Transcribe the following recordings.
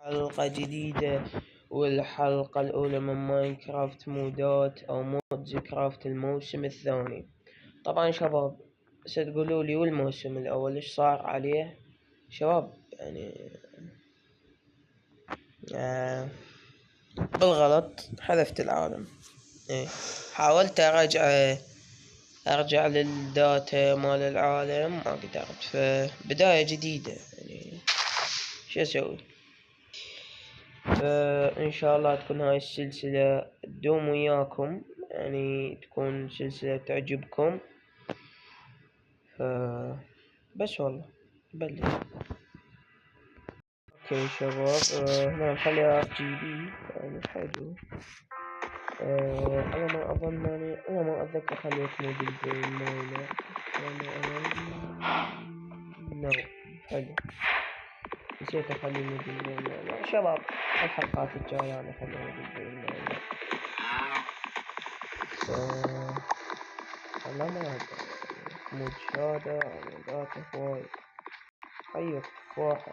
حلقة جديدة، والحلقة الأولى من ماينكرافت مودات أو مود كرافت الموسم الثاني. طبعا شباب ستقولوا لي والموسم الأول إيش صار عليه شباب؟ يعني بالغلط حذفت العالم. حاولت أرجع للداتا مال العالم ما قدرت، فبداية جديدة يعني شو أسوي؟ فإن شاء الله تكون هاي السلسلة تدوم وياكم، يعني تكون سلسلة تعجبكم. بس والله بلش. اوكي شباب، هنا نخليها RGB يعني حلو. انا ما اظن انا ما اتذكر خليت مود الجيم ماينر. نو حلو، نسيت اخلي مود الجيم ماينر شباب. الحلقات الجاية انا اخلي مود الجيم ماينر. والله ما ادري مود شادة او مودات هواي. ايوه تفاحة.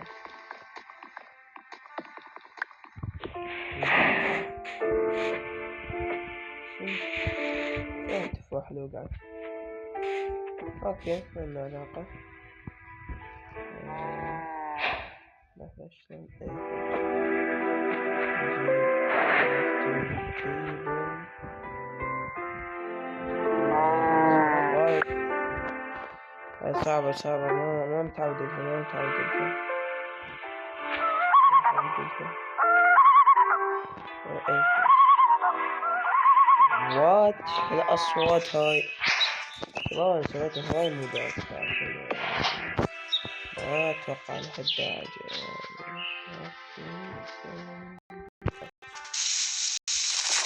فين تفاح لو قاعد؟ اوكي ما علاقة. لا شلون صعبة ما متعود لها وات الأصوات هاي. والله سويت هواي مودات ما أتوقع لحد داعي.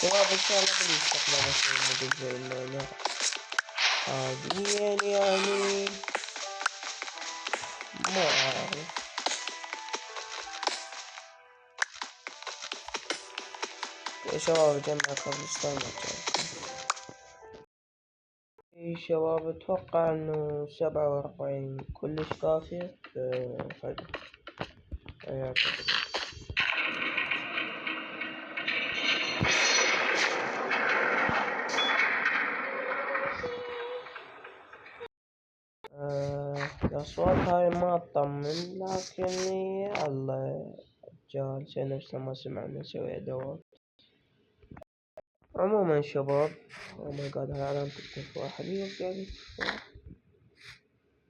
شباب إن شاء الله بالمستقبل أسوي موديل زي الماينر حاليا يعني ما أعرف. يا شباب جمع كوبلستون يا شباب أتوقع إنه 47 كلش كافية. حلو الأصوات هاي ما أطمن، لكني الله رجال شي نفس ما سمعنا نسوي أدوات. عموما شباب او ماي جاد هاي علامة التفاح اللي يبقى لي التفاح.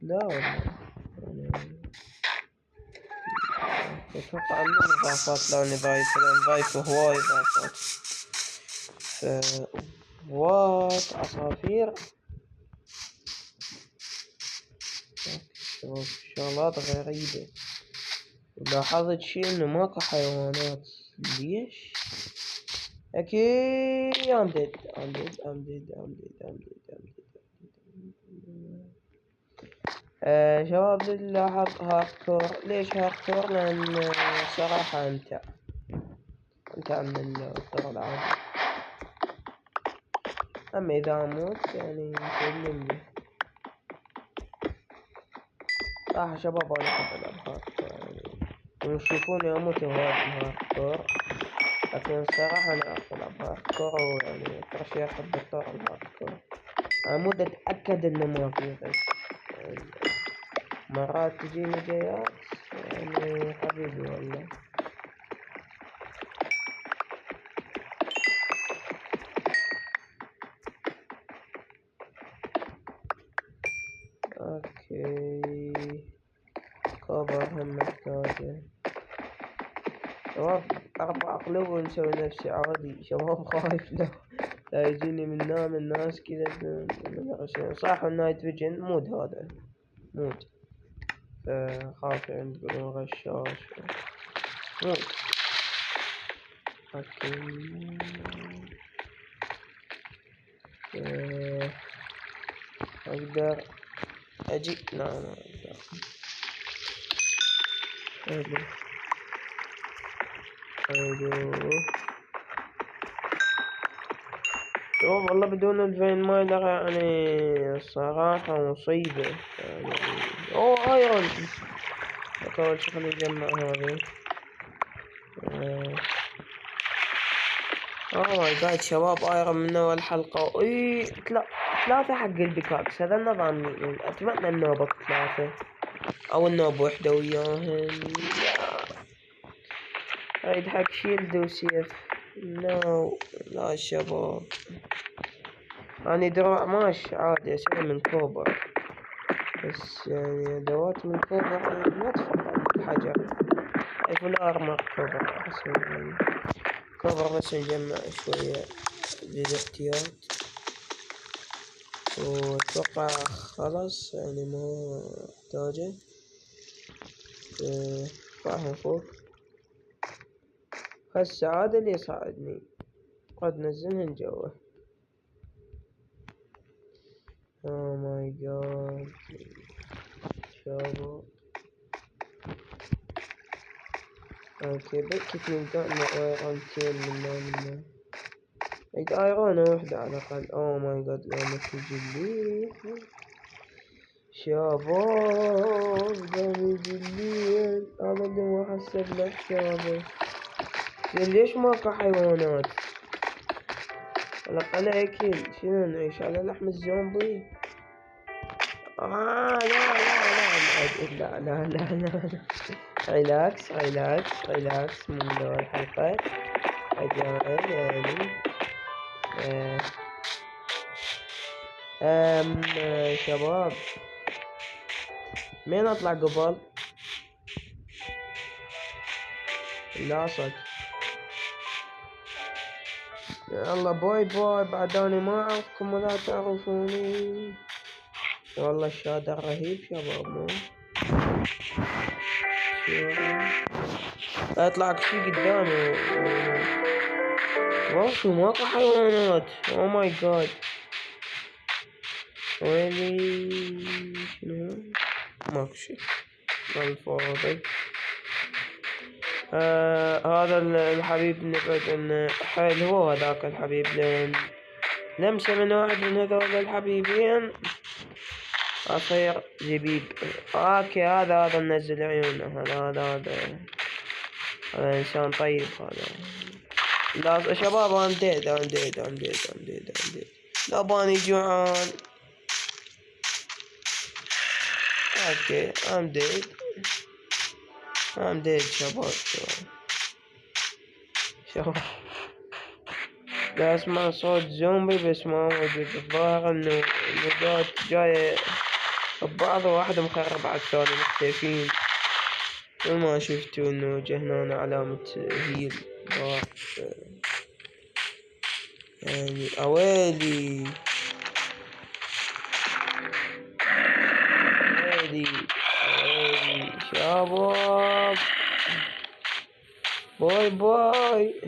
لا والله يعني اتوقع انه اضافات لاني ضايف هواي اضافات. وات عصافير شباب شغلات غريبة. لاحظت شي انه ماكو حيوانات. ليش؟ اكيد I'm dead. شباب لاحظ هاكور. ليش هاكور؟ لان صراحة امتع من الطرق العادي. اما اذا اموت يعني مسلمني صراحة شباب. انا احب العب هاكور يعني ويشوفوني اموت هواي هاكور، لكن صراحة انا العب هاكور ويعني اكثر شي احب الطرق الهاكور. امود اتأكد انه ما في غش يعني مرات تجيني جيات يعني حبيبي والله. اوكي كوبر هم محتاجه شباب. 4 قلوب ونسوي نفسي عادي شباب. خايف لا يجيني من نام الناس كذا صح. النايت فيجن مود هذا مود خاف عند تقولون غشاش مود. اوكي اقدر اجي؟ لا ما اقدر. حلو شوف والله بدون الفين مايلر يعني الصراحة مصيبة يعني. اوه ايرون. اول شي خلينا نجمع هذي اوه ماي جاد شباب، ايرون من اول حلقة. اي ثلاثة حق البيكاكس، هذا النظام. اتمنى النوبة ثلاثة او النوبة وحدة وياهن. عيد حق شيلد وسيف. نو لا شباب، أنا دروع ماش عادي أسوي من كوبر، بس يعني أدوات من كوبر ما تفضل بحجر. فول أرمر كوبر أحسن يعني. كوبر بس نجمع شوية للاحتياط، وأتوقع خلاص يعني ما أحتاجه. راح نفوق هالسعادة اللي يساعدني، قد نزلهن جوه. Oh my god شباب. اوكي بكت من دعنا ايرون تيل من عيد ايرون وحدة على الاقل. اوه ماي جاد لو تجي لي شباب، قام يجي لي هذا اللي ما حسب له حسابه. زين ليش ماكو حيوانات؟ على الاقل اكل. شنو نعيش على لحم الزومبي؟ لا لا لا لا لا لا. ريلاكس ريلاكس ريلاكس من الحلقة أجل يعني. شباب مين أطلع قبل؟ لا صد. يلا باي باي، بعد أنا ما أعرفكم ولا تعرفوني. والله الشادر رهيب شباب. مو اطلع شي قدامي. شو ماكو حيوانات. او ماي جاد ويلي شنو ماكو شي بالفاضي. هذا الحبيب نقعد انه حيل هو هذاك الحبيب، لين لمسة من واحد من هذول الحبيبين اصير زبيب. اوكي هذا منزل عيونه. هذا انسان طيب هذا. لا شباب I'm dead. لا باني جوعان. اوكي I'm dead شباب. لا اسمع صوت زومبي بس ما موجود. الظاهر انه النجات جاية ببعض، واحد مخرب على الثاني مختلفين. وما شفتوا انه جهنا علامة هيل بار يعني. اويلي شباب باي.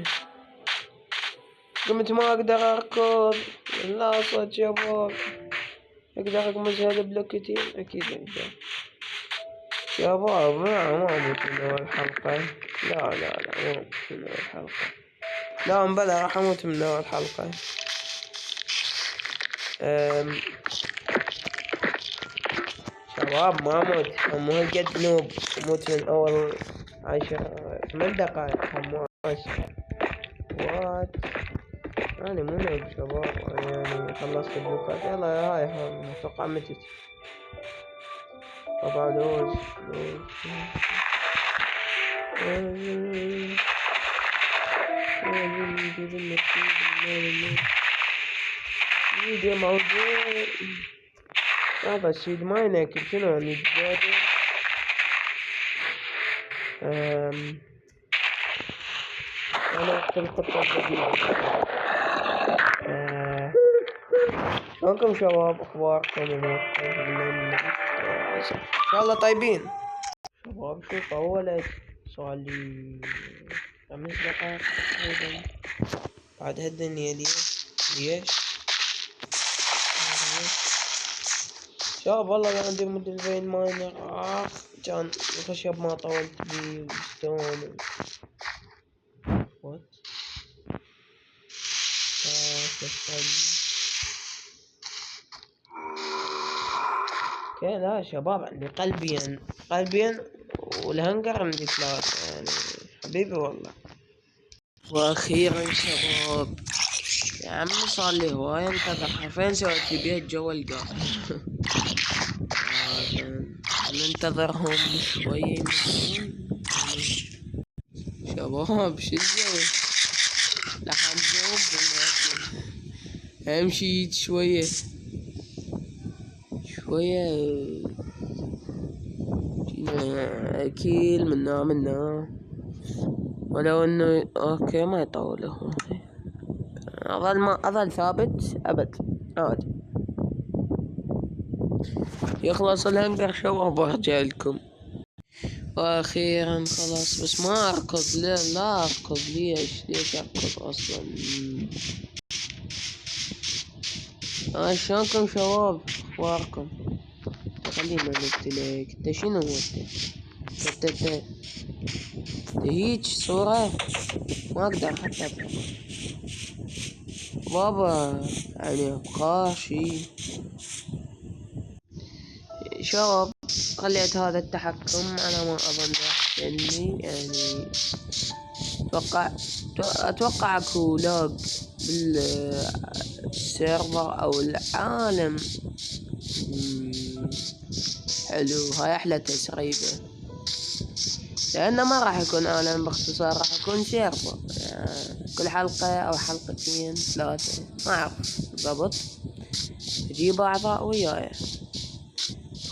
قمت ما اقدر اركض. لا صوت شباب. اقدر اقمز هذا بلوكتين اكيد اقدر. شباب ما اموت من اول حلقة. لا ما اموت من اول حلقة. لا بلا راح اموت من اول حلقة. شباب ما اموت. مو هالقد نوب. اموت من اول 8 دقائق حماس. وات انا مو نوب شباب. يعني خلصت البلوكات. يلا يا هاي اتوقع متت. طبعا لوز موجود. هذا الشيء ما يناكل. شنو يعني الجادة؟ انا اختار الخطة الجديدة. شلونكم شباب؟ اخباركم؟ ان شاء الله طيبين شباب. شو طولت؟ صار لي 5 دقائق تقريبا بعد هالدنيا. ليش شباب؟ والله ما عندي مدة الفين ماينر. كان الخشب ما طولت بيه ستون. وات اوكي. لا شباب عندي قلبين والهنجر عندي 3 يعني. حبيبي والله. واخيرا شباب يا عمي صار لي هواية انتظر، حرفيا سويت لي بيت جوا القاع. ننتظرهم شوي يمشون. شباب شو الجو؟ لحد جوب امشي شوية شوية. اكيل منا ولو انه اوكي ما يطول هو. اظل ثابت ابد عادي. يخلص الهنجر شباب وارجع لكم. واخيرا خلاص، بس ما اركض. لا اركض. ليش اركض اصلا؟ شلونكم شباب؟ اخباركم؟ خلينا نبتلك. انت شنو هو انت هيج صورة ما اقدر حتى بابا، يعني ابقى شي. شباب خليت هذا التحكم على ما اظن احسن لي، يعني اتوقع اكو لاج بالسيرفر او العالم. حلو، هاي احلى تسريبة، لانه ما راح يكون عالم باختصار، راح يكون سيرفر. كل حلقة او حلقتين 3 ما اعرف بالضبط، اجيب اعضاء وياي.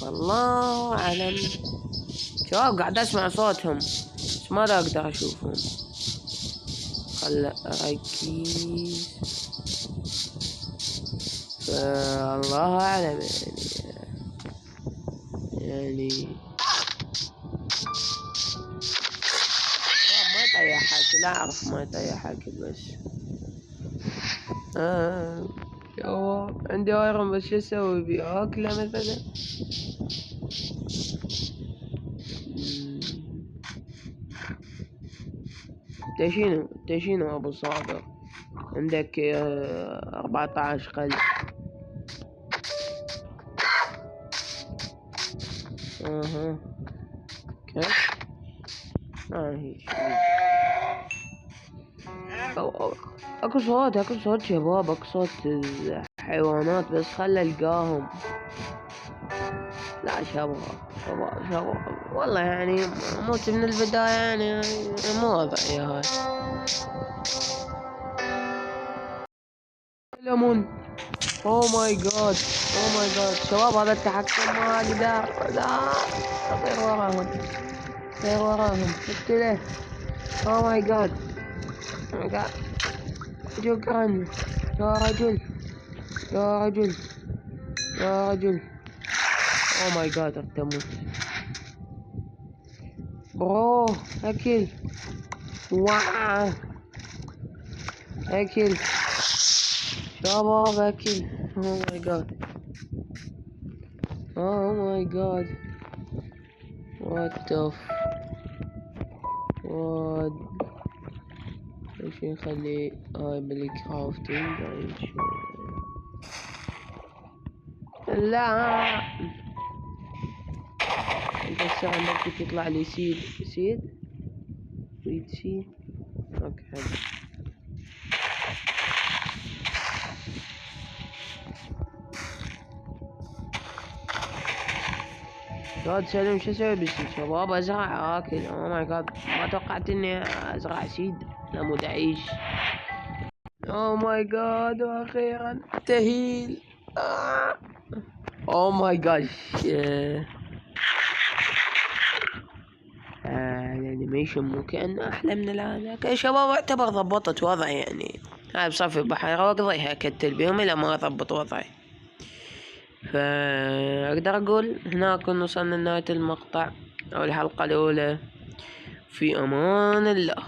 والله اعلم. شباب قاعد اسمع صوتهم بس ما اقدر اشوفهم. خل اركز. فالله اعلم يعني ما يطيح حكي. لا اعرف ما يطيح حكي بس عندي ايرون بس شو اسوي بيه؟ اكله مثلا؟ تشينو ابو صابر؟ عندك 14 قلب. كيف؟ هي اكو صوت شباب، اكو صوت حيوانات بس خل القاهم. لا شباب والله يعني موت من البداية، يعني مو وضعي هاي. ليمون. اوه ماي جاد شباب هذا التحكم ما اقدر. لا اطير وراهم قلت له. اوه ماي جاد شكرا يا رجل. اوه ماي جاد ارتموت برو. اكل اكل شباب اكل. اوه ماي جاد وات ايش نخلي هاي بالكرافتنج. لا انت الساعة عندك يطلع لي سيد اوكي حلو. جاد سلم شو اسوي بالسيد شباب؟ ازرع اكل. اوه ماي جاد ما توقعت اني ازرع سيد لمود اعيش. اوه ماي جاد واخيرا تهيل. اوه ماي جاد الانيميشن مو كأنه احلى من الان. يا شباب اعتبر ضبطت وضعي، يعني هاي بصفي بحيرة واقضيها اكتل بيهم الى ما اضبط وضعي. فاقدر اقول هنا كنا وصلنا لنهاية المقطع او الحلقة الاولى. في امان الله.